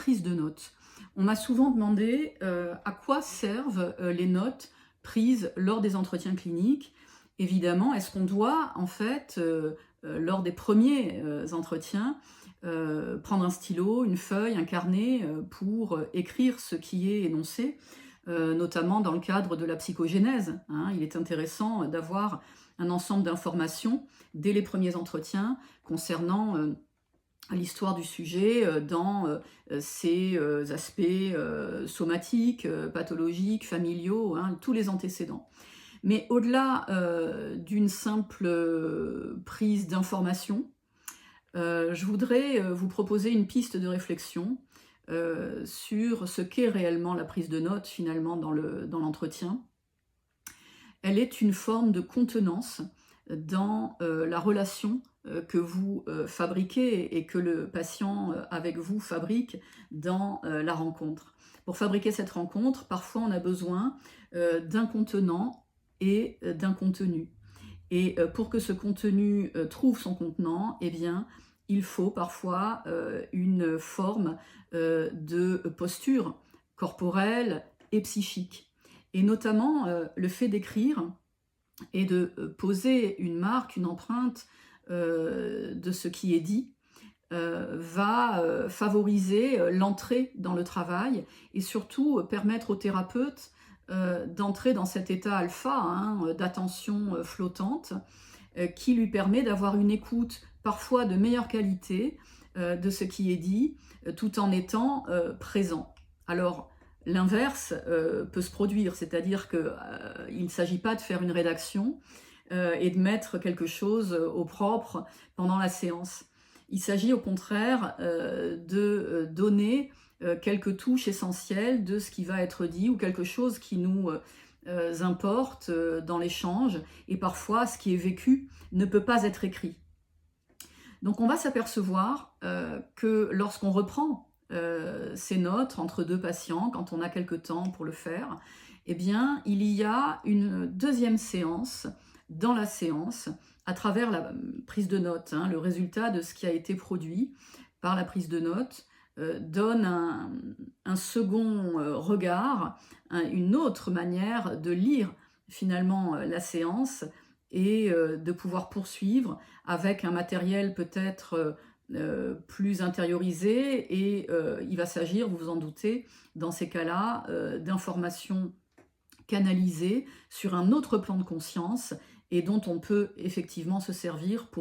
prise de notes. On m'a souvent demandé à quoi servent les notes prises lors des entretiens cliniques. Évidemment, est-ce qu'on doit, en fait, lors des premiers entretiens, prendre un stylo, une feuille, un carnet pour écrire ce qui est énoncé, notamment dans le cadre de la psychogénèse, hein. Il est intéressant d'avoir un ensemble d'informations dès les premiers entretiens concernant l'histoire du sujet dans ses aspects somatiques, pathologiques, familiaux, hein, tous les antécédents. Mais au-delà d'une simple prise d'information, je voudrais vous proposer une piste de réflexion sur ce qu'est réellement la prise de notes finalement dans l'entretien. Elle est une forme de contenance dans la relation que vous fabriquez et que le patient avec vous fabrique dans la rencontre. Pour fabriquer cette rencontre, parfois on a besoin d'un contenant et d'un contenu. Et pour que ce contenu trouve son contenant, eh bien, il faut parfois une forme de posture corporelle et psychique. Et notamment, le fait d'écrire et de poser une marque, une empreinte de ce qui est dit, va favoriser l'entrée dans le travail et surtout permettre au thérapeute d'entrer dans cet état alpha, hein, d'attention flottante, qui lui permet d'avoir une écoute parfois de meilleure qualité de ce qui est dit, tout en étant présent. Alors, l'inverse peut se produire, c'est-à-dire qu'il ne s'agit pas de faire une rédaction et de mettre quelque chose au propre pendant la séance. Il s'agit au contraire de donner quelques touches essentielles de ce qui va être dit ou quelque chose qui nous importe dans l'échange, et parfois ce qui est vécu ne peut pas être écrit. Donc on va s'apercevoir que lorsqu'on reprend ces notes entre deux patients, quand on a quelque temps pour le faire, eh bien il y a une deuxième séance dans la séance à travers la prise de notes, hein. Le résultat de ce qui a été produit par la prise de notes donne un second regard, une autre manière de lire finalement la séance et de pouvoir poursuivre avec un matériel peut-être plus intériorisé, et il va s'agir, vous vous en doutez, dans ces cas-là, d'informations canalisées sur un autre plan de conscience et dont on peut effectivement se servir pour